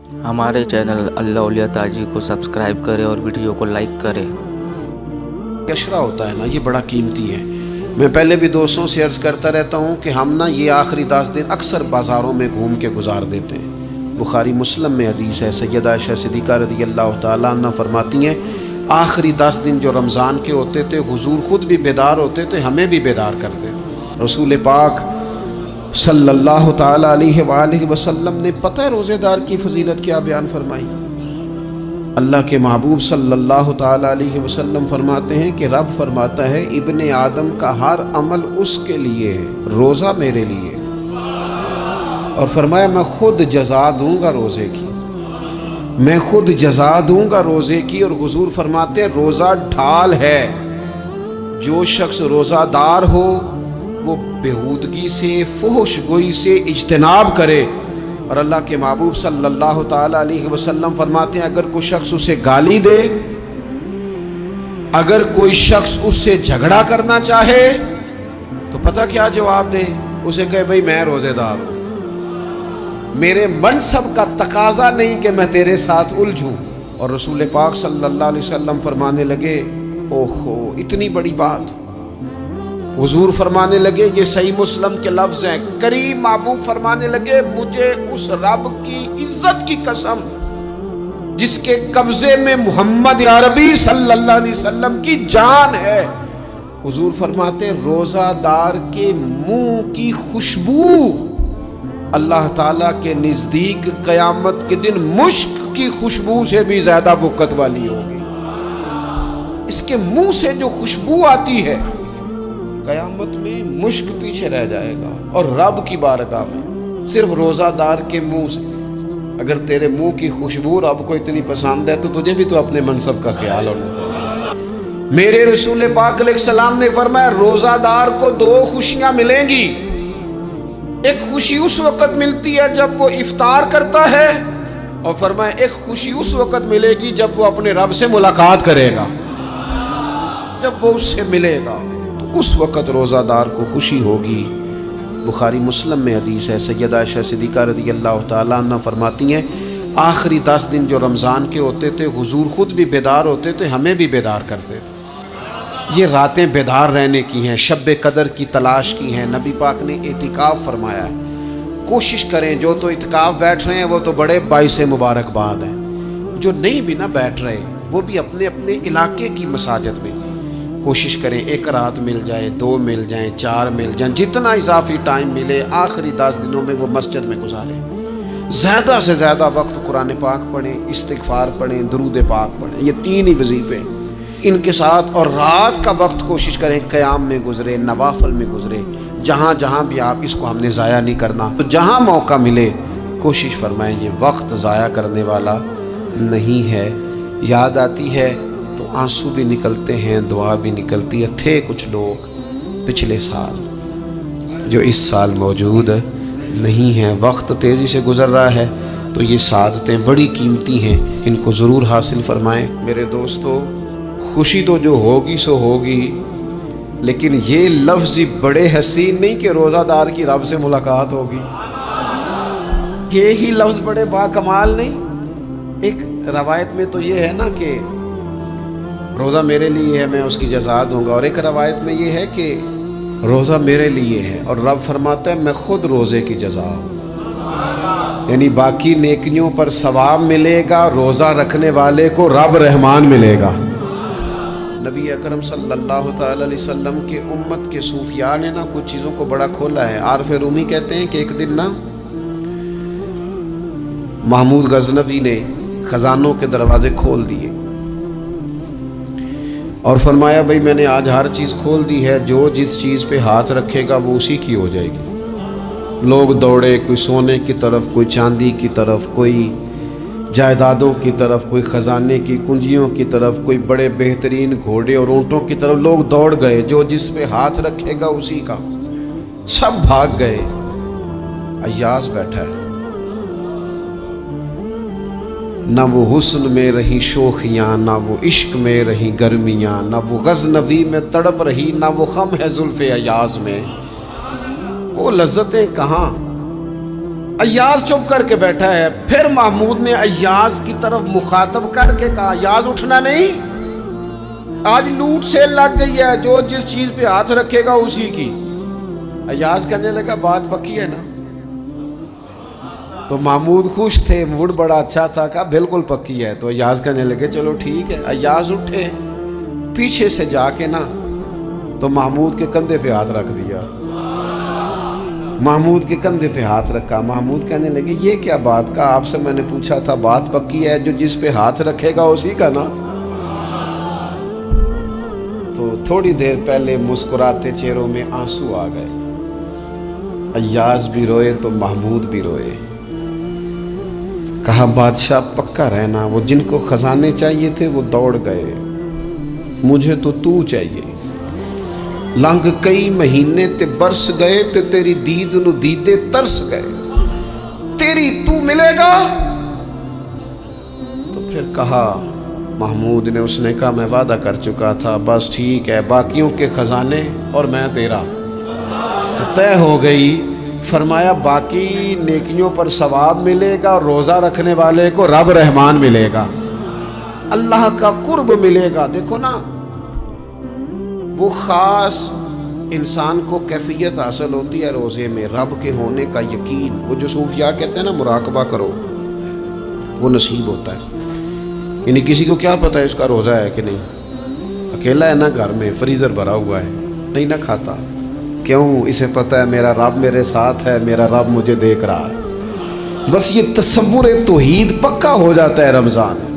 हमारे चैनल अल्लाह औलिया ताजी को सब्सक्राइब करें और वीडियो को लाइक करें। अशरा होता है ना, ये बड़ा कीमती है। मैं पहले भी दोस्तों से अर्ज करता रहता हूँ कि हम ना ये आखिरी 10 दिन अक्सर बाज़ारों में घूम के गुजार देते हैं। बुखारी मुस्लिम में हदीस है, सैयदा आयशा सिद्दीक़ा रज़ी अल्लाह तआला अन्हा फरमाती हैं, आखिरी 10 दिन जो रमज़ान के होते थे हुजूर खुद भी बेदार होते थे, हमें भी बेदार करते थे। रसूल पाक सल्लल्लाहु तआला अलैहि वसल्लम ने पता है रोज़ेदार की फजीलत क्या बयान फरमाई। अल्लाह के महबूब सल्लल्लाहु तआला अलैहि वसल्लम फरमाते हैं कि रब फरमाता है, इब्ने आदम का हर अमल उसके लिए है, रोज़ा मेरे लिए। और फरमाया मैं खुद जज़ा दूंगा रोज़े की, मैं खुद जज़ा दूंगा रोज़े की। और हुजूर फरमाते हैं रोज़ा ढाल है, जो शख्स रोज़ादार हो वो बेहूदगी से, फुहश गोई से इज्तनाब करे। और अल्लाह के महबूब सल्लल्लाहु तआला अलैहि वसल्लम फरमाते हैं, अगर कोई शख्स उसे गाली दे, अगर कोई शख्स उससे झगड़ा करना चाहे तो पता क्या जवाब दे, उसे कहे भाई मैं रोजेदार हूं, मेरे मनसब का तकाजा नहीं कि मैं तेरे साथ उलझूं। और रसूल पाक सल्लल्लाहु अलैहि वसल्लम फरमाने लगे, ओहो इतनी बड़ी बात। हुजूर फरमाने लगे, ये सही मुस्लिम के लफ्ज हैं, करीम महबूब फरमाने लगे, मुझे उस रब की इज्जत की कसम जिसके कब्जे में मोहम्मद अरबी सल्लल्लाहु अलैहि वसल्लम की जान है। हुजूर फरमाते रोजादार के मुंह की खुशबू अल्लाह ताला के नजदीक कयामत के दिन मुश्क की खुशबू से भी ज्यादा बुकत वाली होगी। इसके मुंह से जो खुशबू आती है कयामत में मुश्क पीछे रह जाएगा। और रब की बारगाह में सिर्फ रोजादार के मुंह से, अगर तेरे मुंह की खुशबू रब को इतनी पसंद है तो तुझे भी तो अपने मनसब का ख्याल होना चाहिए। मेरे रसूल पाक अलैहिस्सलाम ने फरमाया, रोजादार को 2 खुशियां मिलेंगी। एक खुशी उस वक्त मिलती है जब वो इफ्तार करता है, और फरमाया एक खुशी उस वक्त मिलेगी जब वो अपने रब से मुलाकात करेगा, जब वो उससे मिलेगा तो उस वक्त रोजादार को खुशी होगी। बुखारी मुस्लिम में हदीस है, सैयदा आयशा सिद्दीक़ा रज़ी अल्लाह तआला अन्हा फरमाती हैं, आखिरी 10 दिन जो रमज़ान के होते थे हुजूर खुद भी बेदार होते थे, हमें भी बेदार करते थे। ये रातें बेदार रहने की हैं, शब कदर की तलाश की हैं। नबी पाक ने एतिकाफ फरमाया है, कोशिश करें, जो तो इतिकाफ बैठ रहे हैं वो तो बड़े बाइसे मुबारकबाद हैं, जो नहीं भी ना बैठ रहे वो भी अपने अपने इलाके की मसाजिद में कोशिश करें, 1 रात मिल जाए, 2 मिल जाए, 4 मिल जाए, जितना इजाफी टाइम मिले आखिरी 10 दिनों में वो मस्जिद में गुजारें। ज्यादा से ज्यादा वक्त कुरान पाक पढ़ें, इस्तिगफार पढ़ें, दुरूद पाक पढ़ें, ये 3 ही वजीफे इनके साथ। और रात का वक्त कोशिश करें क़याम में गुजरे, नवाफल में गुजरे, जहां जहां भी आप, इसको हमने ज़ाया नहीं करना। तो जहां मौका मिले कोशिश फरमाएं, ये वक्त ज़ाया करने वाला नहीं है। याद आती है तो आंसू भी निकलते हैं, दुआ भी निकलती है। थे कुछ लोग पिछले साल जो इस साल मौजूद नहीं हैं, वक्त तेजी से गुजर रहा है, तो ये सादतें बड़ी कीमती हैं, इनको ज़रूर हासिल फरमाएं। मेरे दोस्तों, खुशी तो जो होगी सो होगी, लेकिन ये लफ्ज़ ही बड़े हसीन नहीं कि रोज़ादार की रब से मुलाकात होगी, ये ही लफ्ज़ बड़े बाकमाल नहीं। एक रवायत में तो ये है ना कि रोज़ा मेरे लिए है, मैं उसकी जज़ा दूंगा, और एक रवायत में ये है कि रोज़ा मेरे लिए है और रब फरमाता है मैं खुद रोज़े की जज़ा हूं। यानी बाकी नेकियों पर सवाब मिलेगा, रोज़ा रखने वाले को रब रहमान मिलेगा। नबी अकरम सल्लल्लाहु तआला अलैहि वसल्लम के उम्मत के सूफिया ने ना कुछ चीज़ों को बड़ा खोला है। आरफ रूमी कहते हैं कि एक दिन ना महमूद गजनवी ने खजानों के दरवाजे खोल दिए और फरमाया, भाई मैंने आज हर चीज़ खोल दी है, जो जिस चीज़ पे हाथ रखेगा वो उसी की हो जाएगी। लोग दौड़े, कोई सोने की तरफ, कोई चांदी की तरफ, कोई जायदादों की तरफ, कोई खजाने की कुंजियों की तरफ, कोई बड़े बेहतरीन घोड़े और ऊंटों की तरफ लोग दौड़ गए, जो जिस पे हाथ रखेगा उसी का। सब भाग गए, अय्यास बैठा है। ना वो हुस्न में रही शोखियां, ना वो इश्क में रही गर्मियां, ना वो गजनवी में तड़प रही, ना वो खम है जुल्फे अयाज में। वो लज्जतें कहाँ, अय्याज चुप करके बैठा है। फिर महमूद ने अय्याज की तरफ मुखातब करके कहा, अय्याज उठना नहीं, आज लूट सेल लग गई है, जो जिस चीज पे हाथ रखेगा उसी की। अय्याज कहने लगा, बात पक्की है ना? तो महमूद खुश थे, मूड बड़ा अच्छा था, कहा बिल्कुल पक्की है। तो अय्याज कहने लगे चलो ठीक है। अय्याज उठे, पीछे से जाके ना तो महमूद के कंधे पे हाथ रख दिया। महमूद के कंधे पे हाथ रखा। महमूद कहने लगे ये क्या बात का, आपसे मैंने पूछा था, बात पक्की है, जो जिस पे हाथ रखेगा उसी का ना। तो थोड़ी देर पहले मुस्कुराते चेहरों में आंसू आ गए। अय्याज भी रोए तो महमूद भी रोए। कहा बादशाह पक्का रहना, वो जिनको खजाने चाहिए थे वो दौड़ गए, मुझे तो तू चाहिए। लंघ कई महीने ते बरस गए ते तेरी दीद नु दीदे तरस गए, तेरी तू मिलेगा। तो फिर कहा महमूद ने, उसने कहा मैं वादा कर चुका था, बस ठीक है, बाकियों के खजाने और मैं तेरा। तो तय हो गई। फरमाया बाकी नेकियों पर सवाब मिलेगा, रोजा रखने वाले को रब रहमान मिलेगा, अल्लाह का कुर्ब मिलेगा। देखो ना, वो खास इंसान को कैफियत हासिल होती है रोजे में, रब के होने का यकीन। वो जो सूफिया कहते हैं ना मुराकबा करो, वो नसीब होता है। यानी किसी को क्या पता है इसका रोजा है कि नहीं, अकेला है ना घर में, फ्रीजर भरा हुआ है, नहीं ना खाता, क्यों? इसे पता है मेरा रब मेरे साथ है, मेरा रब मुझे देख रहा है। बस ये तसव्वुर तौहीद पक्का हो जाता है रमजान।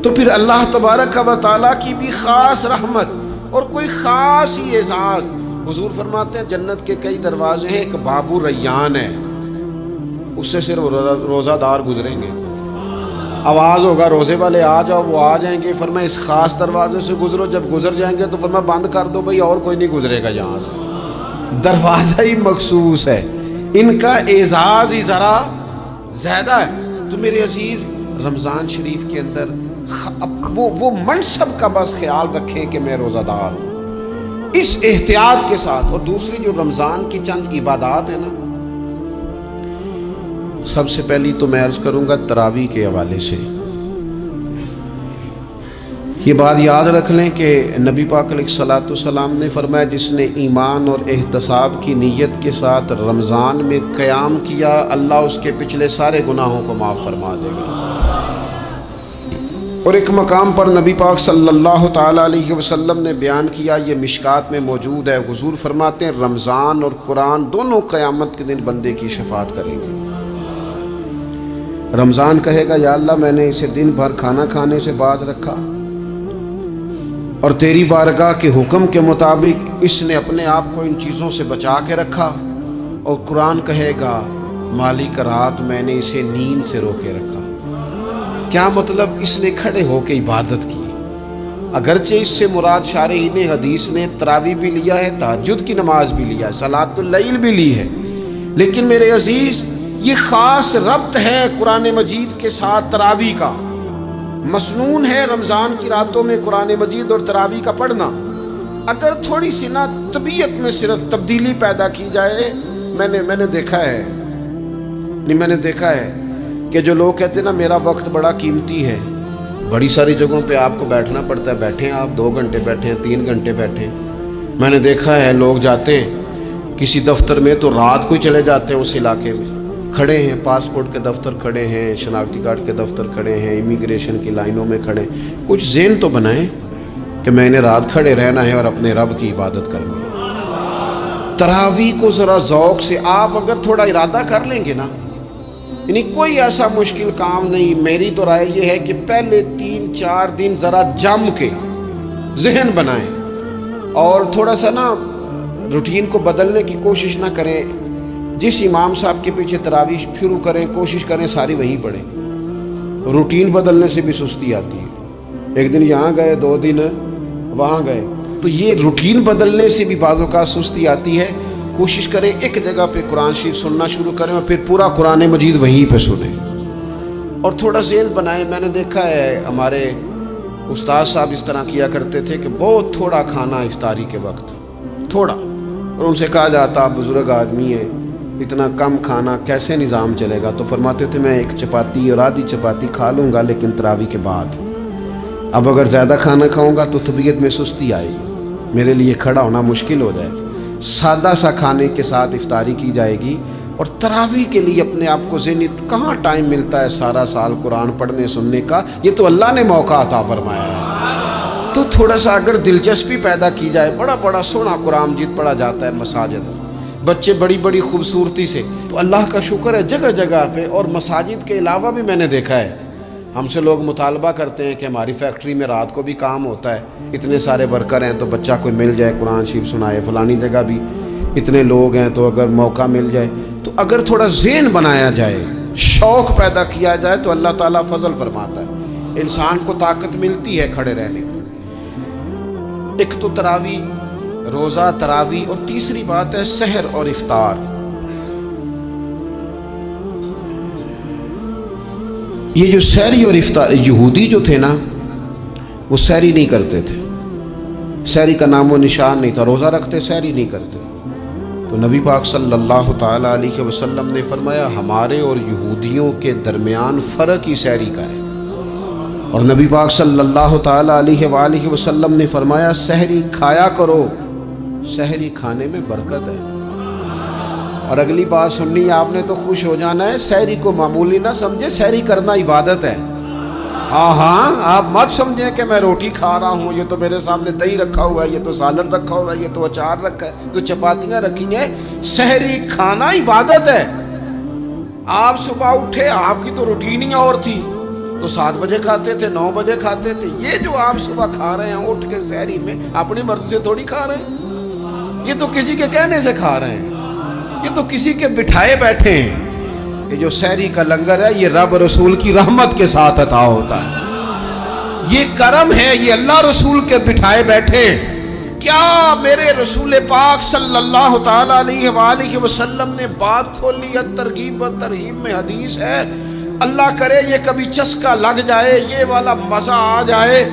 तो फिर अल्लाह तबारक व तआला की भी खास रहमत और कोई खास ही एजाज। हुजूर फरमाते हैं जन्नत के कई दरवाजे हैं, एक बाबू रैयान है, उससे सिर्फ रोजादार गुजरेंगे। आवाज होगा रोजे वाले आ जाओ, वो आ जाएंगे। फरमाया इस खास दरवाजे से गुजरो, जब गुजर जाएंगे तो फरमाया बंद कर दो भाई, और कोई नहीं गुजरेगा यहां से। दरवाजा ही मखसूस है, इनका एजाज ही जरा ज्यादा है। तो मेरे अजीज, रमजान शरीफ के अंदर वो मनसब का बस ख्याल रखें कि मैं रोजादार हूं, इस एहतियात के साथ। और दूसरी जो रमजान की चंद इबादत है ना, सबसे पहली तो मैं अर्ज करूंगा तरावी के हवाले से। ये बात याद रख लें कि नबी पाक अलैहिस्सलाम ने फरमाया जिसने ईमान और एहतसाब की नीयत के साथ रमज़ान में क़याम किया, अल्लाह उसके पिछले सारे गुनाहों को माफ़ फरमा देगा। और एक मकाम पर नबी पाक सल्लल्लाहु ताला अलैहि वसल्लम ने बयान किया, ये मिशकात में मौजूद है। हुजूर फरमाते हैं रमज़ान और कुरान दोनों क़यामत के दिन बंदे की शफाअत करेंगे। रमज़ान कहेगा या अल्लाह मैंने इसे दिन भर खाना खाने से बाज रखा और तेरी बारगाह के हुक्म के मुताबिक इसने अपने आप को इन चीज़ों से बचा के रखा। और कुरान कहेगा मालिक रात मैंने इसे नींद से रोके रखा। क्या मतलब? इसने खड़े होकर इबादत की। अगरचे इससे मुराद शारहीन हदीस ने तरावी भी लिया है, तहज्जुद की नमाज भी लिया है, सलातुल लैल भी ली है, लेकिन मेरे अजीज ये खास रब्त है कुरान मजीद के साथ तरावी का। मसनून है रमजान की रातों में कुरान मजीद और तरावी का पढ़ना। अगर थोड़ी सी ना तबीयत में सिर्फ तब्दीली पैदा की जाए, मैंने देखा है कि जो लोग कहते हैं ना मेरा वक्त बड़ा कीमती है, बड़ी सारी जगहों पे आपको बैठना पड़ता है, बैठे आप 2 घंटे बैठे, 3 घंटे बैठे। मैंने देखा है लोग जाते हैं किसी दफ्तर में तो रात को ही चले जाते हैं उस इलाके में, खड़े हैं, पासपोर्ट के दफ्तर खड़े हैं, शनाख्ती कार्ड के दफ्तर खड़े हैं, इमिग्रेशन की लाइनों में खड़े। कुछ ज़हन तो बनाएं कि मैंने रात खड़े रहना है और अपने रब की इबादत करनी है। तरावी को ज़रा ज़ौक़ से आप अगर थोड़ा इरादा कर लेंगे ना, यानी कोई ऐसा मुश्किल काम नहीं। मेरी तो राय ये है कि पहले 3-4 दिन ज़रा जम के ज़हन बनाएं और थोड़ा सा ना रूटीन को बदलने की कोशिश ना करें। जिस इमाम साहब के पीछे तरावी शुरू करें, कोशिश करें सारी वहीं पढ़ें। रूटीन बदलने से भी सुस्ती आती है। एक दिन यहाँ गए, 2 दिन वहाँ गए, तो ये रूटीन बदलने से भी बाज़ों का सुस्ती आती है। कोशिश करें एक जगह पे कुरान शरीफ सुनना शुरू करें और फिर पूरा कुरान मजीद वहीं पे सुने और थोड़ा ज़हन बनाएं। मैंने देखा है हमारे उस्ताद साहब इस तरह किया करते थे कि बहुत थोड़ा खाना इफ्तारी के वक्त, थोड़ा, और उनसे कहा जाता आप बुजुर्ग आदमी हैं, इतना कम खाना कैसे निज़ाम चलेगा? तो फरमाते थे मैं एक चपाती और आधी चपाती खा लूँगा, लेकिन तरावी के बाद। अब अगर ज़्यादा खाना खाऊंगा तो तबीयत में सुस्ती आएगी, मेरे लिए खड़ा होना मुश्किल हो जाएगा। सादा सा खाने के साथ इफ्तारी की जाएगी। और तरावी के लिए अपने आप को ज़हनी, कहाँ टाइम मिलता है सारा साल कुरान पढ़ने सुनने का? ये तो अल्लाह ने मौका अता फरमाया है। तो थोड़ा सा अगर दिलचस्पी पैदा की जाए, बड़ा बड़ा सोना कुरान मजीद पढ़ा जाता है मसाजिद, बच्चे बड़ी बड़ी खूबसूरती से, तो अल्लाह का शुक्र है जगह जगह पे। और मसाजिद के अलावा भी मैंने देखा है, हमसे लोग मुतालबा करते हैं कि हमारी फैक्ट्री में रात को भी काम होता है, इतने सारे वर्कर हैं तो बच्चा कोई मिल जाए कुरान शरीफ सुनाए, फलानी जगह भी इतने लोग हैं तो अगर मौका मिल जाए, तो अगर थोड़ा ज़हन बनाया जाए, शौक़ पैदा किया जाए, तो अल्लाह ताला फजल फरमाता है, इंसान को ताकत मिलती है खड़े रहने की। एक तो तरावी, रोज़ा, तरावी, और तीसरी बात है सहर और इफ्तार। ये जो सहरी और इफ्तार, यहूदी जो थे ना, वो सहरी नहीं करते थे, सहरी का नामो निशान नहीं था, रोज़ा रखते सहरी नहीं करते। तो नबी पाक सल्लल्लाहु ताला अलैहि वसल्लम ने फरमाया हमारे और यहूदियों के दरमियान फ़र्क ही सहरी का है। और नबी पाक सल्लल्लाहु ताला अलैहि वसल्लम ने फरमाया सहरी खाया करो, सहरी खाने में बरकत है। और अगली बात सुननी आपने तो खुश हो जाना है, सहरी को मामूली ना समझे, सहरी करना इबादत है। हाँ, आप मत समझें कि मैं रोटी खा रहा हूँ, ये तो मेरे सामने दही रखा हुआ है, ये तो सालन रखा हुआ है, ये तो अचार रखा है, तो चपातियां रखी हैं। सहरी खाना इबादत है। आप सुबह उठे, आपकी तो रूटीन ही और थी, तो 7 बजे खाते थे, 9 बजे खाते थे। ये जो आप सुबह खा रहे हैं उठ के सहरी में, अपनी मर्जी से थोड़ी खा रहे हैं, ये तो किसी के कहने से खा रहे हैं, ये तो किसी के बिठाए बैठे हैं। ये जो सहरी का लंगर है, ये रब रसूल की रहमत के साथ अता होता है, ये करम है, ये अल्लाह रसूल के बिठाए बैठे। क्या मेरे रसूल पाक सल्लल्लाहु ताला अलैहि वसल्लम ने बात खोली है, तरगीब व तरहीब में हदीस है, अल्लाह करे ये कभी चस्का लग जाए, ये वाला मजा आ जाए,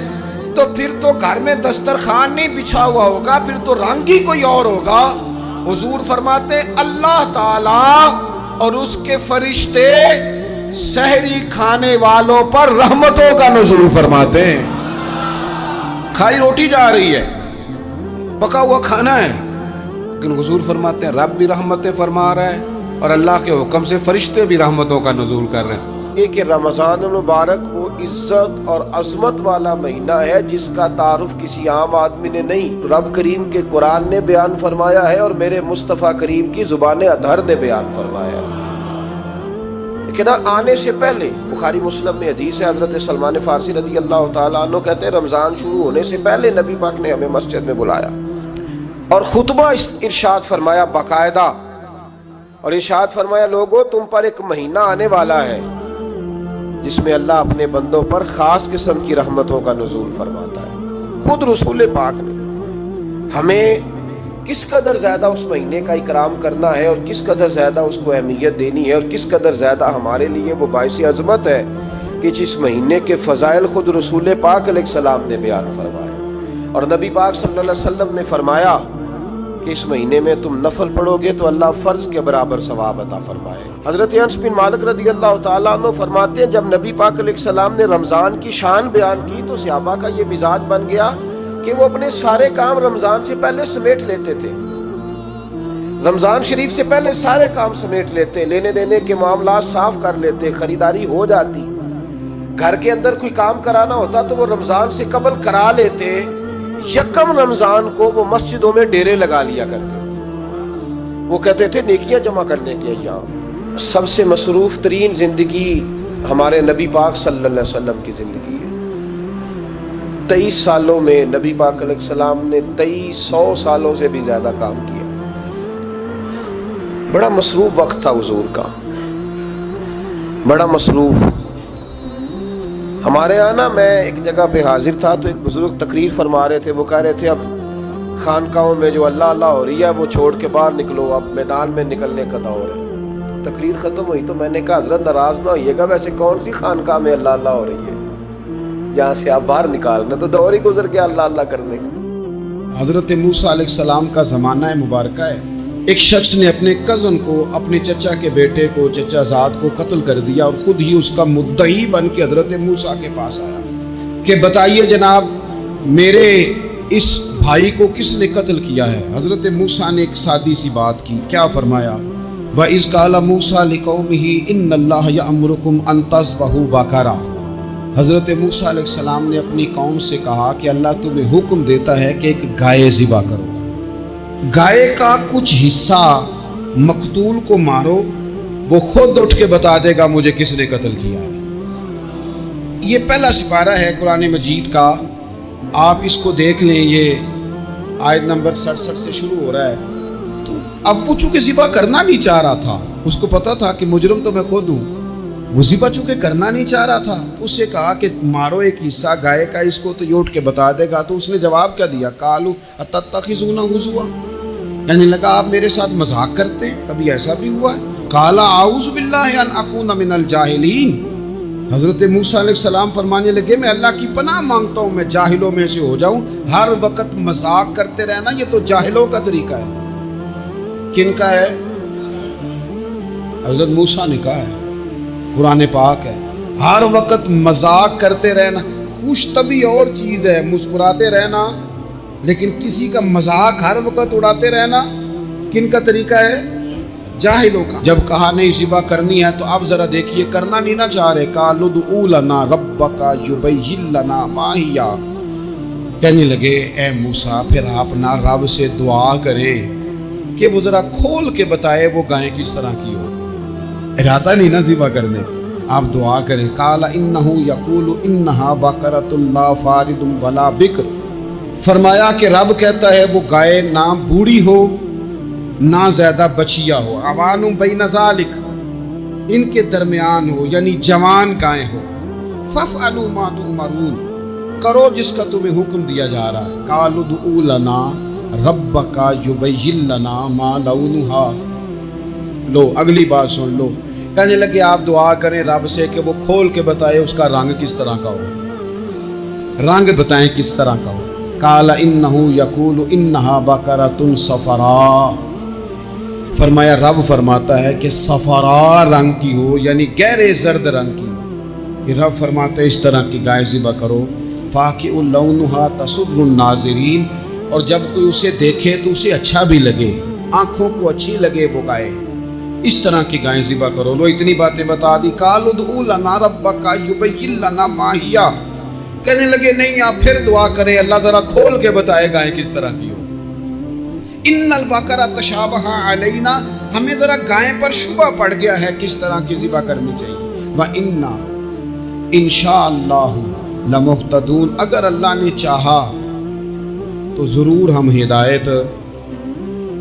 तो फिर तो घर में दस्तरखान नहीं बिछा हुआ होगा, फिर तो रंग ही कोई और होगा। हुजूर फरमाते अल्लाह ताला और उसके फरिश्ते सहरी खाने वालों पर रहमतों का नुज़ूल फरमाते हैं। खाई रोटी जा रही है, पका हुआ खाना है, लेकिन हुजूर फरमाते हैं रब भी रहमतें फरमा रहा है और अल्लाह के हुक्म से फरिश्ते भी रहमतों का नुज़ूल कर रहे हैं। एक रमज़ान मुबारक वो इज्जत और अज़मत वाला महीना है जिसका तारुफ किसी आम आदमी ने नहीं, रब करीम के कुरान ने बयान फरमाया है और मेरे मुस्तफ़ा करीम की ज़ुबान अतहर ने बयान फरमाया है। लेकिन आने से पहले बुखारी मुस्लिम में हदीस है, हज़रत सलमान फारसी रज़ी अल्लाह तआला अन्हु कहते हैं रमज़ान शुरू होने से पहले नबी पाक ने हमें मस्जिद में बुलाया और खुतबा इरशाद फरमाया बाकायदा, और इरशाद फरमाया लोगों तुम पर एक महीना आने वाला है जिसमें अल्लाह अपने बंदों पर खास किस्म की रहमतों का नुज़ूल फरमाता है। खुद रसूल पाक ने हमें किस कदर ज्यादा उस महीने का इकराम करना है और किस कदर ज्यादा उसको अहमियत देनी है और किस कदर ज्यादा हमारे लिए वो बाइस अजमत है कि जिस महीने के फजाइल खुद रसूल पाक अलैहिस्सलाम ने बयान फरमाए। और नबी पाक सल्लल्लाहु अलैहि वसल्लम ने फरमाया कि इस महीने में तुम नफल पढ़ोगे तो अल्लाह फर्ज के बराबर सवाब अता फरमाए। हजरत अनस बिन मालिक रज़ी अल्लाह तआला अन्हु फरमाते हैं जब नबी पाक अलैहिस्सलाम ने रमजान की शान बयान की तो सहाबा का ये मिजाज बन गया कि वो अपने सारे काम रमजान से पहले समेट लेते थे। रमजान शरीफ से पहले सारे काम समेट लेते, लेने देने के मामला साफ कर लेते, खरीदारी हो जाती, घर के अंदर कोई काम कराना होता तो वो रमजान से कबल करा लेते। यकम रमजान को वो मस्जिदों में डेरे लगा लिया करते, वो कहते थे नेकियां जमा करने के अय्याम। सबसे मसरूफ तरीन जिंदगी हमारे नबी पाक सल्लल्लाहु अलैहि वसल्लम की जिंदगी है। 23 सालों में नबी पाक अलैहिस्सलाम ने 2300 सालों से भी ज्यादा काम किया। बड़ा मसरूफ वक्त था हुजूर का, बड़ा मसरूफ। हमारे यहाँ ना मैं एक जगह पे हाजिर था तो एक बुजुर्ग तकरीर फरमा रहे थे, वो कह रहे थे अब खानकाहों में जो अल्लाह अल्लाह हो रही है वो छोड़ के बाहर निकलो, अब मैदान में निकलने का दौर है। तकरीर खत्म हुई तो मैंने कहा हजरत नाराज ना होइएगा, वैसे कौन सी खानकाह में अल्लाह अल्लाह हो रही है जहां से आप बाहर निकालना, तो दौर ही गुजर गया अल्लाह अल्लाह करने का। हजरत मूसा अलैहिस्सलाम का जमाना मुबारक है, ایک شخص نے اپنے کزن کو، اپنے چچا کے بیٹے کو، چچا زاد کو قتل کر دیا اور خود ہی اس کا مدعی بن کے حضرت موسیٰ کے پاس آیا کہ بتائیے جناب میرے اس بھائی کو کس نے قتل کیا ہے؟ حضرت موسیٰ نے ایک سادی سی بات کی، کیا فرمایا؟ وَإِذْ قَالَ مُوسَىٰ لِقَوْمِهِ إِنَّ اللَّهَ يَأْمُرُكُمْ أَن تَذْبَحُوا بَقَرَةً۔ حضرت موسیٰ علیہ السلام نے اپنی قوم سے کہا کہ اللہ تمہیں حکم دیتا ہے کہ ایک گائے ذبح کرو، گائے کا کچھ حصہ مقتول کو مارو، وہ خود اٹھ کے بتا دے گا مجھے کس نے قتل کیا ہے۔ یہ پہلا سپارہ ہے قرآن مجید کا، آپ اس کو دیکھ لیں، یہ آیت نمبر 67 سے شروع ہو رہا ہے۔ تو اب وہ چونکہ ذبح کرنا نہیں چاہ رہا تھا، اس کو پتا تھا کہ مجرم تو میں خود ہوں، وہ ذبح چونکہ کرنا نہیں چاہ رہا تھا، اس سے کہا کہ مارو ایک حصہ گائے کا، اس کو تو یہ اٹھ کے بتا دے گا۔ تو اس نے جواب کیا دیا؟ قالوا اتتخذون ہزوا، یعنی لگا آپ میرے ساتھ مذاق کرتے ہیں، کبھی ایسا بھی ہوا ہے؟ قال اعوذ باللہ ان اکون من الجاہلین، حضرت موسیٰ علیہ السلام فرمانے لگے میں اللہ کی پناہ مانگتا ہوں میں جاہلوں میں سے ہو جاؤں۔ ہر وقت مذاق کرتے رہنا یہ تو جاہلوں کا طریقہ ہے۔ کن کا ہے؟ حضرت موسیٰ نے کہا ہے، قرآن پاک ہے، ہر وقت مذاق کرتے رہنا۔ خوش طبعی اور چیز ہے، مسکراتے رہنا، لیکن کسی کا مذاق ہر وقت اڑاتے رہنا کن کا طریقہ ہے؟ جاہلوں کا۔ جب کہا نہیں ذبح کرنی ہے تو اب ذرا دیکھیے کرنا نہیں نہ چاہ رہے، قالوا ادع لنا ربک یبین لنا ما ہی، کہنے لگے اے موسیٰ پھر آپ نہ رب سے دعا کریں کہ وہ ذرا کھول کے بتائے وہ گائے کس طرح کی ہو، ارادہ نہیں نہ ذبح کرنے، آپ دعا کریں۔ قال انہ یقول انہا بقرۃ لا فارض ولا بکر، فرمایا کہ رب کہتا ہے وہ گائے نہ بوڑھی ہو نہ زیادہ بچیا ہو، عوان بین ذالک، ان کے درمیان ہو، یعنی جوان گائے ہو۔ فافعلوا ما تؤمرون، کرو جس کا تمہیں حکم دیا جا رہا ہے۔ قالوا ادع لنا ربک یبین لنا ما لونھا، لو اگلی بات سن لو، کہنے لگے آپ دعا کریں رب سے کہ وہ کھول کے بتائے اس کا رنگ کس طرح کا ہو، رنگ بتائیں کس طرح کا ہو۔ قال انہ یقول انہا بقرۃ صفراء، فرمایا رب فرماتا ہے کہ صفراء رنگ کی ہو، یعنی گہرے زرد رنگ کی ہو۔ کہ رب فرماتا ہے اس طرح کی گائے ذبح کرو، فاقع لونھا تسر الناظرین، اور جب کوئی اسے دیکھے تو اسے اچھا بھی لگے، آنکھوں کو اچھی لگے وہ گائے، اس طرح کی گائیں ذبح کرو۔ لو اتنی باتیں بتا دی۔ قالوا ادع لنا ربک یبین لنا ما ہی، کہنے لگے نہیں آپ پھر دعا کریں اللہ ذرا کھول کے بتائے گائیں کس طرح کی ہو۔ ان البقرہ تشابہ علینا، ہمیں ذرا گائیں پر شبہ پڑ گیا ہے کس طرح کی ذبح کرنی چاہیے۔ وَإِنَّا انشاءاللہ لمہتدون، اگر اللہ نے چاہا تو ضرور ہم ہدایت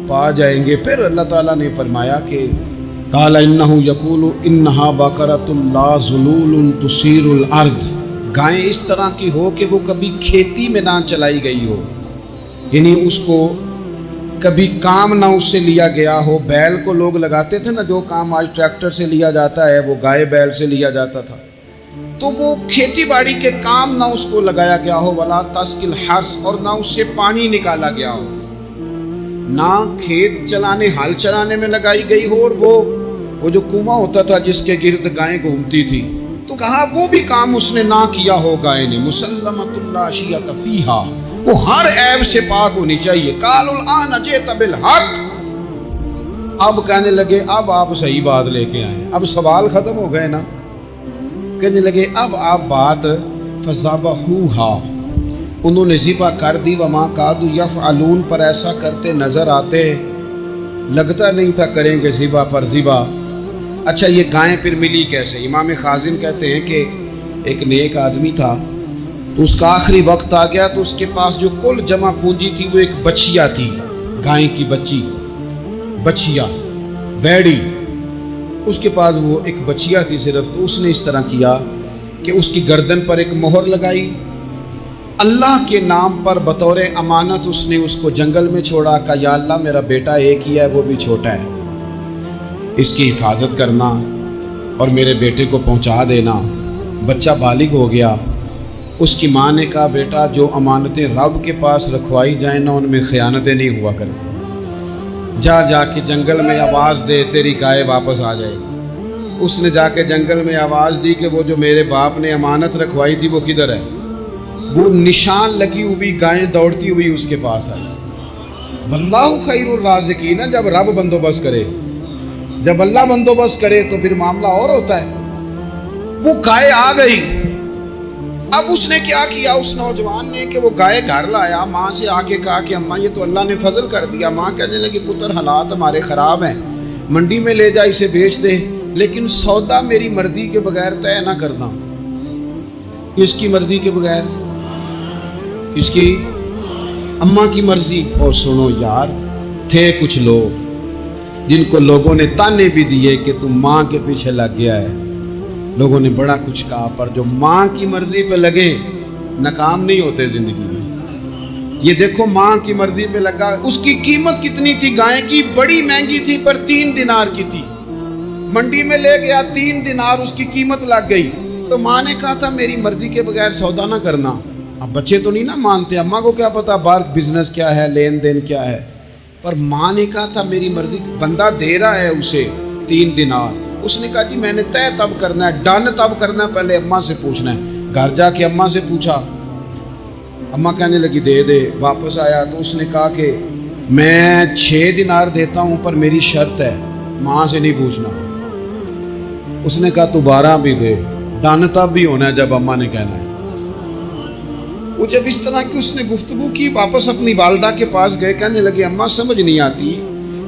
پا جائیں گے۔ پھر اللہ تعالیٰ نے فرمایا کہ قال انہ یقول انہا بقرۃ لا ذلول تثیر الارض، گائیں اس طرح کی ہو کہ وہ کبھی کھیتی میں نہ چلائی گئی ہو، یعنی اس کو کبھی کام نہ اس سے لیا گیا ہو۔ بیل کو لوگ لگاتے تھے نا، جو کام آج ٹریکٹر سے لیا جاتا ہے وہ گائے بیل سے لیا جاتا تھا، تو وہ کھیتی باڑی کے کام نہ اس کو لگایا گیا ہو۔ ولا تسقی الحرث، اور نہ اس سے پانی نکالا گیا ہو، نہ کھیت چلانے ہل چلانے میں لگائی گئی ہو، اور وہ جو کنواں ہوتا تھا جس کے گرد گائیں گھومتی تھی، تو کہا وہ بھی کام اس نے نہ کیا ہو گائے نے۔ مسلمۃ لا شیۃ فیہا، وہ ہر عیب سے پاک ہونی چاہیے۔ قالوا الآن جئت بالحق، اب کہنے لگے اب آپ صحیح بات لے کے آئے، اب سوال ختم ہو گئے نا، کہنے لگے اب آپ بات فذبحوہا، انہوں نے ذبح کر دی۔ وما کادوا یفعلون، پر ایسا کرتے نظر آتے، لگتا نہیں تھا کریں گے ذبح پر ذبح۔ اچھا یہ گائیں پھر ملی کیسے؟ امام خازن کہتے ہیں کہ ایک نیک آدمی تھا، تو اس کا آخری وقت آ گیا تو اس کے پاس جو کل جمع پونجی تھی وہ ایک بچیا تھی، گائیں کی بچی، بچیا بیڑی، اس کے پاس وہ ایک بچیا تھی صرف۔ تو اس نے اس طرح کیا کہ اس کی گردن پر ایک مہر لگائی، اللہ کے نام پر بطور امانت اس نے اس کو جنگل میں چھوڑا، کہا یا اللہ میرا بیٹا ایک ہی ہے وہ بھی چھوٹا ہے، اس کی حفاظت کرنا اور میرے بیٹے کو پہنچا دینا۔ بچہ بالغ ہو گیا، اس کی ماں نے کہا بیٹا جو امانتیں رب کے پاس رکھوائی جائیں نا ان میں خیانتیں نہیں ہوا کرتی، जा जा के जंगल में आवाज दे, तेरी गाय वापस आ जाएगी। उसने जाके जंगल में आवाज दी कि वो जो मेरे बाप ने अमानत रखवाई थी वो किधर है। वो निशान लगी हुई गायें दौड़ती हुई उसके पास आई। वल्लाहु खैरुर राज़िकीन, जब रब बंदोबस्त करे, जब अल्लाह बंदोबस्त करे तो फिर मामला और होता है। वो गाय आ गई। अब उसने क्या किया उस नौजवान ने कि वो गाय घर लाया, माँ से आके कहा कि अम्मा ये तो अल्लाह ने फजल कर दिया। माँ कहने लगी पुत्र हालात हमारे खराब हैं, मंडी में ले जा इसे बेच दे, लेकिन सौदा मेरी मर्जी के बगैर तय ना करना। किसकी मर्जी के बगैर? किसकी? अम्मा की मर्जी। और सुनो यार, थे कुछ लोग जिनको लोगों ने ताने भी दिए कि तुम माँ के पीछे लग गया है। लोगों ने बड़ा कुछ कहा, पर जो माँ की मर्जी पे लगे नाकाम नहीं होते जिंदगी में। ये देखो माँ की मर्जी पे लगा। उसकी कीमत कितनी थी गाय की? बड़ी महंगी थी, पर 3 दिनार की थी। मंडी में ले गया, 3 दिनार उसकी कीमत लग गई। तो माँ ने कहा था मेरी मर्जी के बगैर सौदा ना करना। अब बच्चे तो नहीं ना मानते, अम्मा को क्या पता बाहर बिजनेस क्या है, लेन देन क्या है। पर माँ ने कहा था मेरी मर्जी। बंदा दे रहा है उसे 3 दिनार। उसने कहा जी मैंने तय तब करना है, डन तब करना है, पहले अम्मा से पूछना है। घर जाके अम्मा से पूछा, अम्मा कहने लगी दे दे। वापस आया तो उसने कहा कि मैं 6 दिनार देता हूं, पर मेरी शर्त है, माँ से नहीं पूछना। उसने कहा तू 12 भी दे, डन तब भी होना है जब अम्मा ने कहना है। वो जब इस तरह की उसने गुफ्तगू की, वापस अपनी वालदा के पास गए, कहने लगे अम्मा समझ नहीं आती,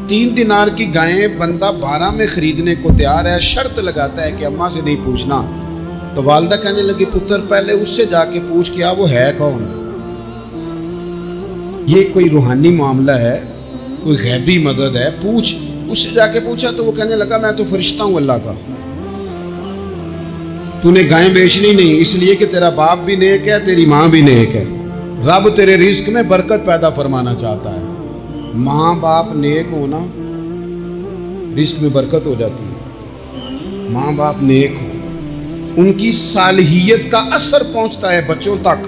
3 दिनार की गायें बंदा 12 में खरीदने को तैयार है, शर्त लगाता है कि अम्मा से नहीं पूछना। तो वालदा कहने लगी पुत्र पहले उससे जाके पूछ क्या वो है कौन। ये कोई रूहानी मामला है, कोई गैबी मदद है, पूछ। उससे जाके पूछा तो वो कहने लगा मैं तो फरिश्ता हूं अल्लाह का। तूने गायें बेचनी नहीं, इसलिए कि तेरा बाप भी नेक है, तेरी माँ भी नेक है। रब तेरे रिस्क में बरकत पैदा फरमाना चाहता है। माँ बाप नेक होना, रिस्क में बरकत हो जाती है। माँ बाप नेक हो, उनकी सालिहियत का असर पहुंचता है बच्चों तक।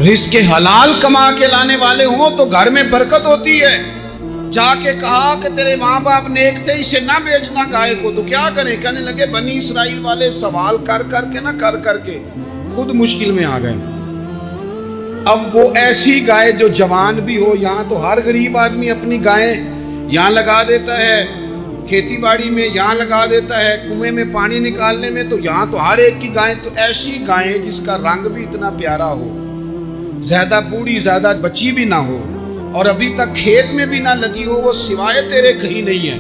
रिस्क के हलाल कमा के लाने वाले हों तो घर में बरकत होती है। जाके कहा कि तेरे माँ बाप नेक थे, इसे ना बेचना गाय को। तो क्या करें? कहने लगे बनी इसराइल वाले सवाल कर करके ना कर करके खुद मुश्किल में आ गए। अब वो ऐसी गाय जो जवान भी हो, यहां तो हर गरीब आदमी अपनी गाय यहां लगा देता है, खेती बाड़ी में यहां लगा देता है, कुएं में पानी निकालने में, तो यहां तो हर एक की गाय। तो ऐसी गाय जिसका रंग भी इतना प्यारा हो, ज्यादा बूढ़ी ज्यादा बच्ची भी ना हो, और अभी तक खेत में भी ना लगी हो, वो सिवाय तेरे कहीं नहीं है।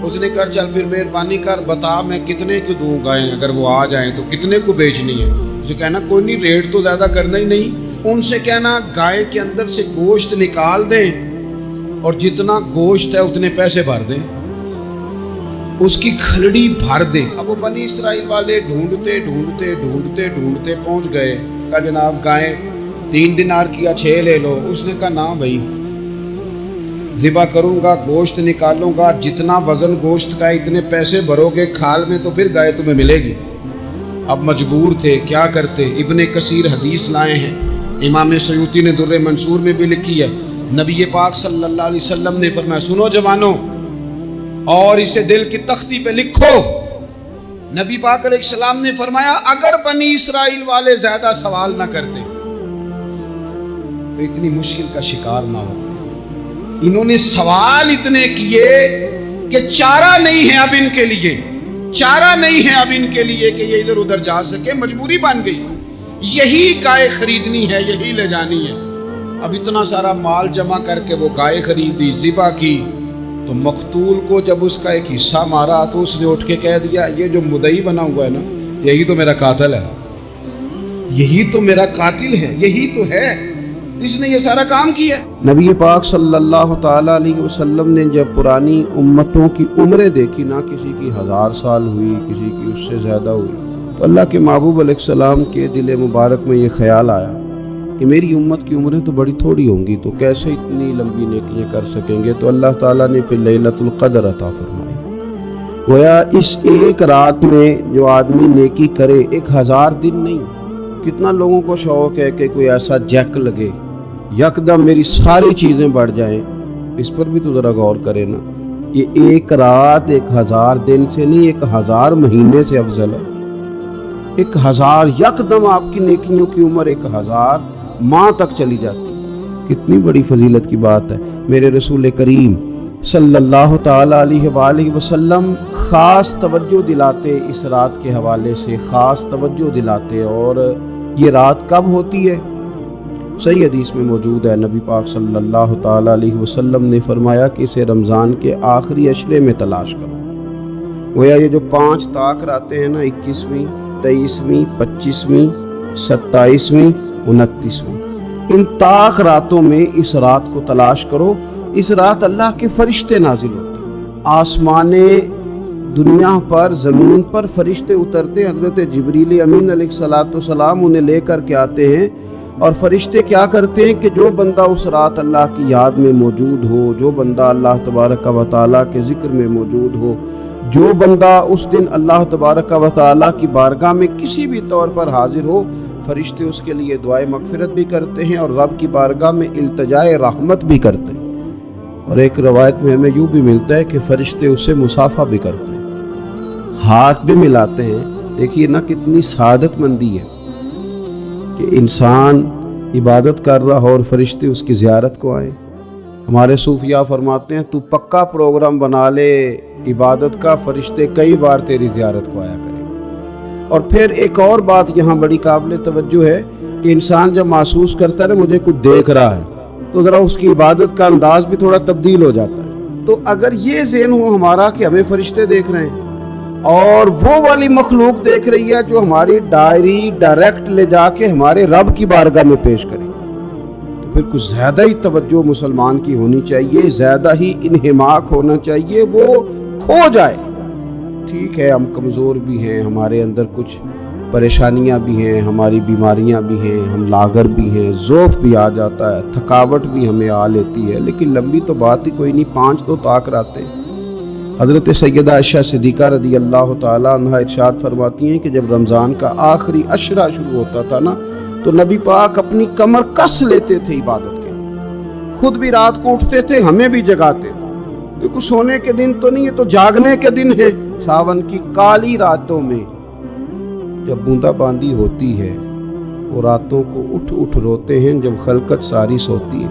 उसने कहा चल फिर मेहरबानी कर बता मैं कितने को दूं गायें, अगर वो आ जाए तो कितने को बेचनी है। उसे कहना कोई नहीं, रेट तो ज्यादा करना ही नहीं। उनसे कहना गाय के अंदर से गोश्त निकाल दें और जितना गोश्त है उतने पैसे भर दें, उसकी खलड़ी भर दे। अब वो बनी इसराइल वाले ढूंढते ढूंढते ढूंढते ढूंढते पहुंच गए। कहा जनाब गाय 3 दिनार की या 6 ले लो। उसने कहा ना भाई, ज़िबा करूंगा, गोश्त निकालूंगा, जितना वजन गोश्त का इतने पैसे भरोगे खाल में तो फिर गाय तुम्हें मिलेगी। अब मजबूर थे, क्या करते। इब्ने कसीर हदीस लाए हैं, इमाम सयूती ने दुर्रे मंसूर में भी लिखी है। नबी पाक सल्लल्लाहु अलैहि वसल्लम ने फरमाया सुनो जवानों, और इसे दिल की तख्ती पे लिखो। नबी पाक अलैहिस्सलाम ने फरमाया अगर बनी इसराइल वाले ज्यादा सवाल ना करते तो इतनी मुश्किल का शिकार ना हो। इन्होंने सवाल इतने किए कि चारा नहीं है अब इनके लिए, चारा नहीं है अब इनके लिए कि ये इधर उधर जा सके। मजबूरी बन गई, यही गाय खरीदनी है, यही ले जानी है। अब इतना सारा माल जमा करके वो गाय खरीदी, ज़िबा की। तो मकतूल को जब उसका एक हिस्सा मारा तो उसने उठ के कह दिया ये जो मुदई बना हुआ है ना, यही तो मेरा कातिल है, यही तो मेरा कातिल है, यही तो है, इसने ये सारा काम किया। नबी पाक सल्लल्लाहु ताला अलैहि वसल्लम ने जब पुरानी उम्मतों की उम्रें देखी ना, किसी की 1000 साल हुई, किसी की उससे ज्यादा हुई, तो अल्लाह के महबूब अलैहिस्सलाम के दिल मुबारक में ये ख्याल आया कि मेरी उम्मत की उम्रें तो बड़ी थोड़ी होंगी, तो कैसे इतनी लंबी नेकियां कर सकेंगे। तो अल्लाह ताला ने फिर लैलतुल क़द्र अता फरमाई। गोया इस एक रात में जो आदमी नेकी करे, 1000 दिन नहीं, कितना लोगों को शौक है कि कोई ऐसा जैक लगे, यकदम मेरी सारी चीज़ें बढ़ जाएं, اس پر بھی تو ذرا غور کرے نا. یہ ایک رات 1000 دن سے نہیں، 1000 مہینے سے افضل ہے. 1000 یکدم آپ کی نیکیوں کی عمر 1000 ماہ تک چلی جاتی. کتنی بڑی فضیلت کی بات ہے. میرے رسول کریم صلی اللہ تعالی علیہ وآلہ وسلم خاص توجہ دلاتے اس رات کے حوالے سے، خاص توجہ دلاتے. اور یہ رات کب ہوتی ہے؟ صحیح حدیث میں موجود ہے. نبی پاک صلی اللہ تعالی علیہ وسلم نے فرمایا کہ اسے رمضان کے آخری عشرے میں تلاش کرو. گویا یہ جو 5 طاق راتیں ہیں نا، 21ویں، 23ویں، 25ویں، 27ویں، 29ویں، ان طاق راتوں میں اس رات کو تلاش کرو. اس رات اللہ کے فرشتے نازل ہوتے ہیں. آسمان دنیا پر، زمین پر فرشتے اترتے. حضرت جبریل امین علیہ السلام انہیں لے کر کے آتے ہیں، اور فرشتے کیا کرتے ہیں کہ جو بندہ اس رات اللہ کی یاد میں موجود ہو، جو بندہ اللہ تبارک و تعالیٰ کے ذکر میں موجود ہو، جو بندہ اس دن اللہ تبارک و تعالیٰ کی بارگاہ میں کسی بھی طور پر حاضر ہو، فرشتے اس کے لیے دعائے مغفرت بھی کرتے ہیں اور رب کی بارگاہ میں التجائے رحمت بھی کرتے ہیں. اور ایک روایت میں ہمیں یوں بھی ملتا ہے کہ فرشتے اسے مصافحہ بھی کرتے ہیں، ہاتھ بھی ملاتے ہیں. دیکھیے نا کتنی سعادت مندی ہے کہ انسان عبادت کر رہا ہو اور فرشتے اس کی زیارت کو آئے. ہمارے صوفیاء فرماتے ہیں تو پکا پروگرام بنا لے عبادت کا، فرشتے کئی بار تیری زیارت کو آیا کریں. اور پھر ایک اور بات یہاں بڑی قابل توجہ ہے کہ انسان جب محسوس کرتا ہے مجھے کچھ دیکھ رہا ہے، تو ذرا اس کی عبادت کا انداز بھی تھوڑا تبدیل ہو جاتا ہے. تو اگر یہ ذہن ہو ہمارا کہ ہمیں فرشتے دیکھ رہے ہیں اور وہ والی مخلوق دیکھ رہی ہے جو ہماری ڈائری ڈائریکٹ لے جا کے ہمارے رب کی بارگاہ میں پیش کرے، تو پھر کچھ زیادہ ہی توجہ مسلمان کی ہونی چاہیے، زیادہ ہی انہماک ہونا چاہیے، وہ کھو جائے. ٹھیک ہے ہم کمزور بھی ہیں، ہمارے اندر کچھ پریشانیاں بھی ہیں، ہماری بیماریاں بھی ہیں، ہم لاغر بھی ہیں، ذوف بھی آ جاتا ہے، تھکاوٹ بھی ہمیں آ لیتی ہے، لیکن لمبی تو بات ہی کوئی نہیں. 5 تو طاق راتیں. حضرت سیدہ عائشہ صدیقہ رضی اللہ تعالی عنہا ارشاد فرماتی ہیں کہ جب رمضان کا آخری عشرہ شروع ہوتا تھا نا، تو نبی پاک اپنی کمر کس لیتے تھے عبادت کے، خود بھی رات کو اٹھتے تھے، ہمیں بھی جگاتے تھے. دیکھو سونے کے دن تو نہیں، یہ تو جاگنے کے دن ہے. ساون کی کالی راتوں میں جب بوندا باندی ہوتی ہے، وہ راتوں کو اٹھ اٹھ روتے ہیں جب خلقت ساری سوتی ہے.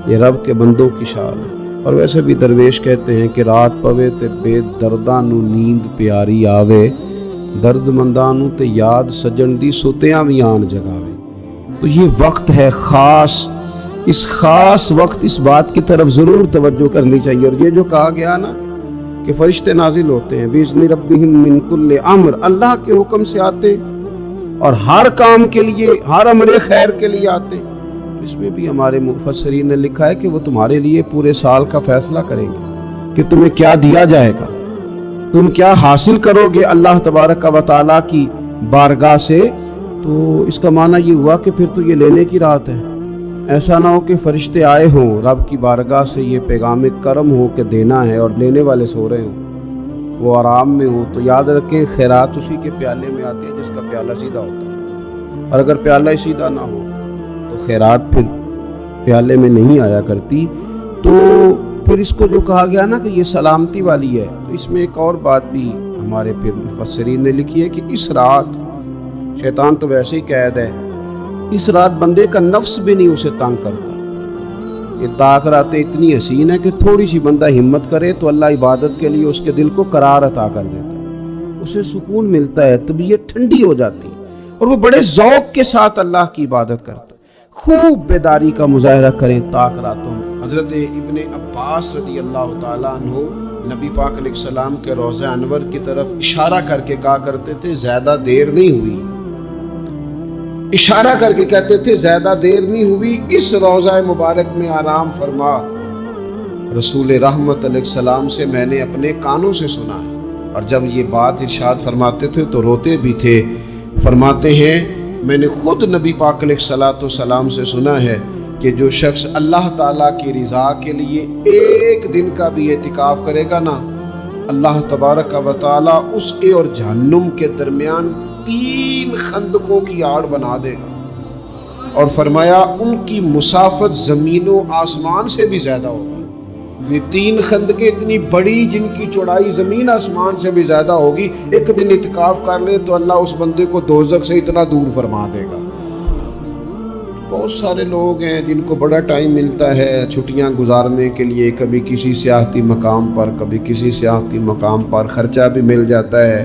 یہ رب کے بندوں کی شان ہے. اور ویسے بھی درویش کہتے ہیں کہ رات پوے تے بے درداں نو نیند پیاری آوے، درد منداں نو تے یاد سجن دی سوتیاں وی آن جگاوے. تو یہ وقت ہے خاص، اس خاص وقت اس بات کی طرف ضرور توجہ کرنی چاہیے. اور یہ جو کہا گیا نا کہ فرشتے نازل ہوتے ہیں بِإِذْنِ رَبِّهِمْ مِنْ كُلِّ أَمْرٍ، اللہ کے حکم سے آتے اور ہر کام کے لیے، ہر امر خیر کے لیے آتے. اس میں بھی ہمارے مفسرین نے لکھا ہے کہ وہ تمہارے لیے پورے سال کا فیصلہ کریں گے کہ تمہیں کیا دیا جائے گا، تم کیا حاصل کرو گے اللہ تبارک و تعالیٰ کی بارگاہ سے. تو اس کا معنی یہ ہوا کہ پھر تو یہ لینے کی رات ہے. ایسا نہ ہو کہ فرشتے آئے ہوں رب کی بارگاہ سے یہ پیغام کرم ہو کہ دینا ہے اور لینے والے سو رہے ہوں، وہ آرام میں ہو. تو یاد رکھیں خیرات اسی کے پیالے میں آتی ہے جس کا پیالہ سیدھا ہوتا ہے، اور اگر پیالہ ہی سیدھا نہ ہو تو خیرات پھر پیالے میں نہیں آیا کرتی. تو پھر اس کو جو کہا گیا نا کہ یہ سلامتی والی ہے، تو اس میں ایک اور بات بھی ہمارے پھر مفسرین نے لکھی ہے کہ اس رات شیطان تو ویسے ہی قید ہے، اس رات بندے کا نفس بھی نہیں اسے تنگ کرتا. یہ طاق راتیں اتنی حسین ہے کہ تھوڑی سی بندہ ہمت کرے تو اللہ عبادت کے لیے اس کے دل کو قرار عطا کر دیتا ہے، اسے سکون ملتا ہے، طبیعت ٹھنڈی ہو جاتی ہے اور وہ بڑے ذوق کے ساتھ اللہ کی عبادت کرتا ہے. خوب بیداری کا مظاہرہ کریں طاق راتوں میں. حضرت ابن عباس رضی اللہ تعالیٰ عنہ نبی پاک علیہ السلام کے روضہ انور کی طرف اشارہ کر کے کہا کرتے تھے زیادہ دیر نہیں ہوئی، اشارہ کر کے کہتے تھے زیادہ دیر نہیں ہوئی، اس روضہ مبارک میں آرام فرما. رسول رحمت علیہ السلام سے میں نے اپنے کانوں سے سنا ہے، اور جب یہ بات ارشاد فرماتے تھے تو روتے بھی تھے. فرماتے ہیں میں نے خود نبی پاک علیہ السلام سے سنا ہے کہ جو شخص اللہ تعالیٰ کی رضا کے لیے ایک دن کا بھی اعتکاف کرے گا نا، اللہ تبارک و تعالیٰ اس کے اور جہنم کے درمیان 3 خندقوں کی آڑ بنا دے گا، اور فرمایا ان کی مسافت زمین و آسمان سے بھی زیادہ ہوگی. یہ 3 خندقیں اتنی بڑی جن کی چوڑائی زمین آسمان سے بھی زیادہ ہوگی، ایک دن اعتکاف کر لے تو اللہ اس بندے کو دوزخ سے اتنا دور فرما دے گا۔ بہت سارے لوگ ہیں جن کو بڑا ٹائم ملتا ہے چھٹیاں گزارنے کے لیے، کبھی کسی سیاحتی مقام پر، کبھی کسی سیاحتی مقام پر، خرچہ بھی مل جاتا ہے،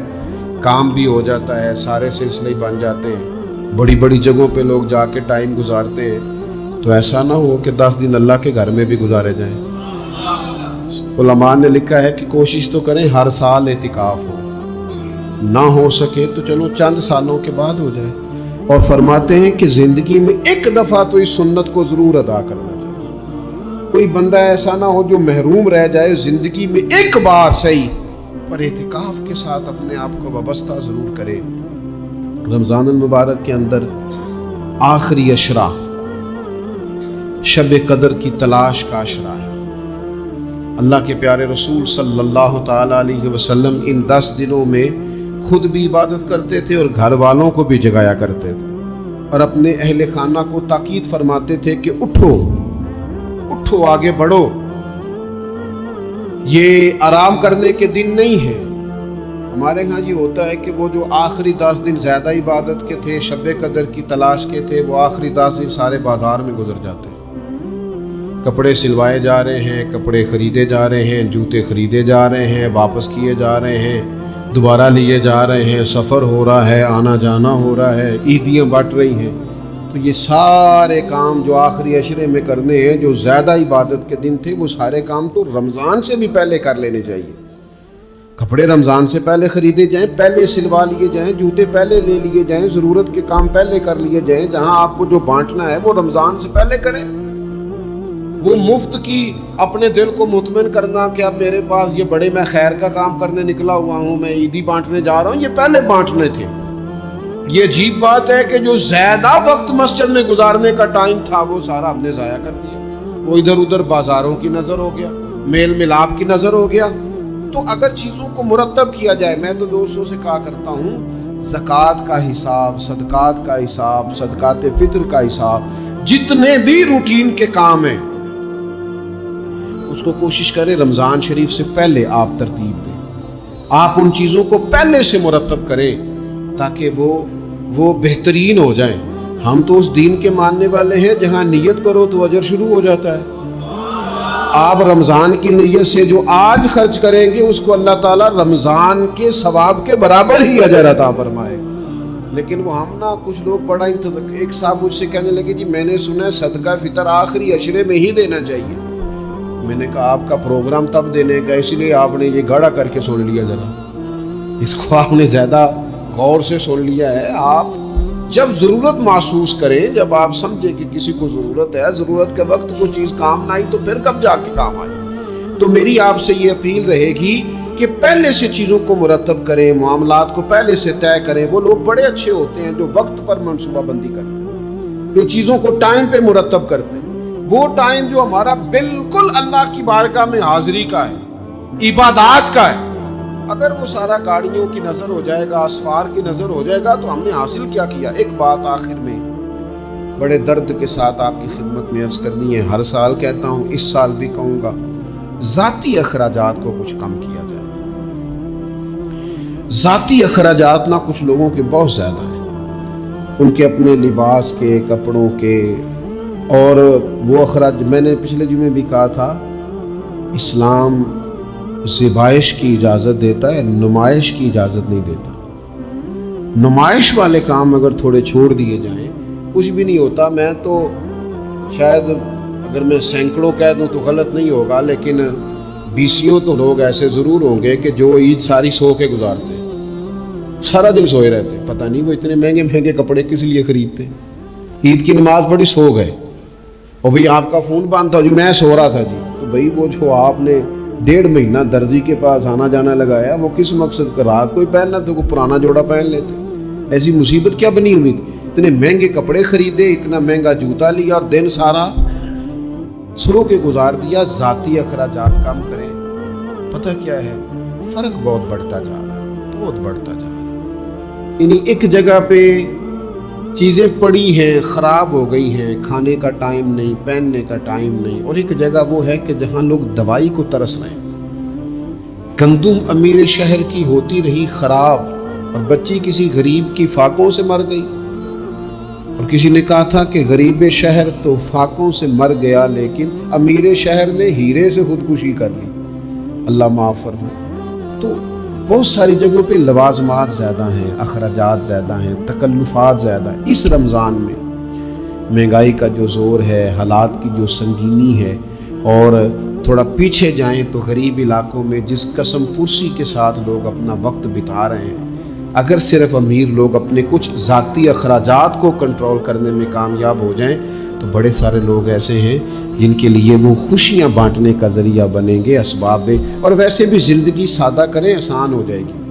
کام بھی ہو جاتا ہے، سارے سلسلے بن جاتے ہیں، بڑی بڑی جگہوں پہ لوگ جا کے ٹائم گزارتے ہیں۔ تو ایسا نہ ہو کہ 10 دن اللہ کے گھر میں بھی گزارے جائیں۔ علماء نے لکھا ہے کہ کوشش تو کریں ہر سال اعتکاف ہو، نہ ہو سکے تو چلو چند سالوں کے بعد ہو جائے، اور فرماتے ہیں کہ زندگی میں ایک دفعہ تو اس سنت کو ضرور ادا کرنا چاہیے۔ کوئی بندہ ایسا نہ ہو جو محروم رہ جائے، زندگی میں ایک بار صحیح پر اعتکاف کے ساتھ اپنے آپ کو وابستہ ضرور کرے۔ رمضان المبارک کے اندر آخری اشرا شب قدر کی تلاش کا اشرا ہے۔ اللہ کے پیارے رسول صلی اللہ تعالی علیہ وسلم ان 10 دنوں میں خود بھی عبادت کرتے تھے اور گھر والوں کو بھی جگایا کرتے تھے، اور اپنے اہل خانہ کو تاکید فرماتے تھے کہ اٹھو اٹھو، آگے بڑھو، یہ آرام کرنے کے دن نہیں ہے۔ ہمارے ہاں یہ ہوتا ہے کہ وہ جو آخری 10 دن زیادہ عبادت کے تھے، شب قدر کی تلاش کے تھے، وہ آخری 10 دن سارے بازار میں گزر جاتے ہیں، کپڑے سلوائے جا رہے ہیں، کپڑے خریدے جا رہے ہیں، جوتے خریدے جا رہے ہیں، واپس کیے جا رہے ہیں، دوبارہ لیے جا رہے ہیں، سفر ہو رہا ہے، آنا جانا ہو رہا ہے، عیدیاں بٹ رہی ہیں۔ تو یہ سارے کام جو آخری عشرے میں کرنے ہیں، جو زیادہ عبادت کے دن تھے، وہ سارے کام تو رمضان سے بھی پہلے کر لینے چاہیے۔ کپڑے رمضان سے پہلے خریدے جائیں، پہلے سلوا لیے جائیں، جوتے پہلے لے لیے جائیں، ضرورت کے کام پہلے کر لیے جائیں۔ جہاں آپ کو جو بانٹنا ہے وہ رمضان سے پہلے کریں۔ وہ مفت کی اپنے دل کو مطمئن کرنا کہ اب میرے پاس یہ بڑے میں خیر کا کام کرنے نکلا ہوا ہوں، میں عیدی بانٹنے جا رہا ہوں، یہ پہلے بانٹنے تھے۔ یہ عجیب بات ہے کہ جو زیادہ وقت مسجد میں گزارنے کا ٹائم تھا وہ سارا ہم نے ضائع کر دیا۔ وہ ادھر ادھر بازاروں کی نظر ہو گیا، میل ملاپ کی نظر ہو گیا۔ تو اگر چیزوں کو مرتب کیا جائے، میں تو دوستوں سے کہا کرتا ہوں، زکوٰۃ کا حساب، صدقات کا حساب، صدقات فطر کا حساب، جتنے بھی روٹین کے کام ہیں اس کو کوشش کریں رمضان شریف سے پہلے آپ ترتیب دیں، آپ ان چیزوں کو پہلے سے مرتب کریں تاکہ وہ بہترین ہو جائیں۔ ہم تو اس دین کے ماننے والے ہیں جہاں نیت کرو تو اجر شروع ہو جاتا ہے۔ آپ رمضان کی نیت سے جو آج خرچ کریں گے اس کو اللہ تعالیٰ رمضان کے ثواب کے برابر ہی اجر عطا فرمائے گا۔ لیکن وہ ہم نا کچھ لوگ بڑا ایک صاحب مجھ سے کہنے لگے جی میں نے سنا ہے صدقہ فطر آخری عشرے میں ہی دینا چاہیے۔ میں نے کہا آپ کا پروگرام تب دینے کا، اس لیے آپ نے یہ گاڑا کر کے سن لیا، ذرا اس کو آپ نے زیادہ غور سے سن لیا ہے۔ آپ جب ضرورت محسوس کریں، جب آپ سمجھیں کہ کسی کو ضرورت ہے، ضرورت کے وقت کوئی چیز کام نہ آئی تو پھر کب جا کے کام آئی۔ تو میری آپ سے یہ اپیل رہے گی کہ پہلے سے چیزوں کو مرتب کریں، معاملات کو پہلے سے طے کریں۔ وہ لوگ بڑے اچھے ہوتے ہیں جو وقت پر منصوبہ بندی کرتے ہیں، جو چیزوں کو ٹائم پہ مرتب کرتے ہیں۔ وہ ٹائم جو ہمارا بالکل اللہ کی بارگاہ میں حاضری کا ہے، عبادات کا ہے، اگر وہ سارا گاڑیوں کی نظر ہو جائے گا، اسفار کی نظر ہو جائے گا تو ہم نے حاصل کیا کیا۔ ایک بات آخر میں بڑے درد کے ساتھ آپ کی خدمت میں عرض کرنی ہے، ہر سال کہتا ہوں، اس سال بھی کہوں گا، ذاتی اخراجات کو کچھ کم کیا جائے۔ ذاتی اخراجات نہ کچھ لوگوں کے بہت زیادہ ہیں، ان کے اپنے لباس کے، کپڑوں کے، اور وہ اخراج میں نے پچھلے جمعے بھی کہا تھا، اسلام ذبائش کی اجازت دیتا ہے، نمائش کی اجازت نہیں دیتا۔ نمائش والے کام اگر تھوڑے چھوڑ دیے جائیں کچھ بھی نہیں ہوتا۔ میں تو شاید اگر میں سینکڑوں کہہ دوں تو غلط نہیں ہوگا، لیکن 20 تو لوگ ایسے ضرور ہوں گے کہ جو عید ساری سو کے گزارتے ہیں، سارا دن سوئے رہتے ہیں، پتہ نہیں وہ اتنے مہنگے مہنگے کپڑے کس لیے خریدتے ہیں۔ عید کی نماز پڑھی، سو گئے، اور بھئی آپ کا فون بند تھا جی میں سو رہا تھا جی، تو بھئی وہ جو آپ نے 1.5 مہینہ درزی کے پاس آنا جانا لگایا، وہ کس مقصد کا؟ رات کوئی پہننا تو کوئی پرانا جوڑا پہن لیتے۔ ایسی مصیبت کیا بنی ہوئی تھی؟ اتنے مہنگے کپڑے خریدے، اتنا مہنگا جوتا لیا اور دن سارا سو کے گزار دیا۔ ذاتی اخراجات کم کریں۔ پتہ کیا ہے، فرق بہت بڑھتا جا رہا ہے، بہت بڑھتا جا رہا ہے۔ یعنی ایک جگہ پہ چیزیں پڑی ہیں، خراب ہو گئی ہیں، کھانے کا ٹائم نہیں، پہننے کا ٹائم نہیں، اور ایک جگہ وہ ہے کہ جہاں لوگ دوائی کو ترس رہے ہیں۔ گندم امیر شہر کی ہوتی رہی خراب، اور بچی کسی غریب کی فاقوں سے مر گئی۔ اور کسی نے کہا تھا کہ غریب شہر تو فاقوں سے مر گیا، لیکن امیر شہر نے ہیرے سے خودکشی کر لی، اللہ معاف فرمائے۔ تو بہت ساری جگہوں پہ لوازمات زیادہ ہیں، اخراجات زیادہ ہیں، تکلفات زیادہ ہیں۔ اس رمضان میں مہنگائی کا جو زور ہے، حالات کی جو سنگینی ہے، اور تھوڑا پیچھے جائیں تو غریب علاقوں میں جس قسم پرسی کے ساتھ لوگ اپنا وقت بتا رہے ہیں، اگر صرف امیر لوگ اپنے کچھ ذاتی اخراجات کو کنٹرول کرنے میں کامیاب ہو جائیں تو بڑے سارے لوگ ایسے ہیں جن کے لیے وہ خوشیاں بانٹنے کا ذریعہ بنیں گے، اسباب دیں، اور ویسے بھی زندگی سادہ کریں، آسان ہو جائے گی۔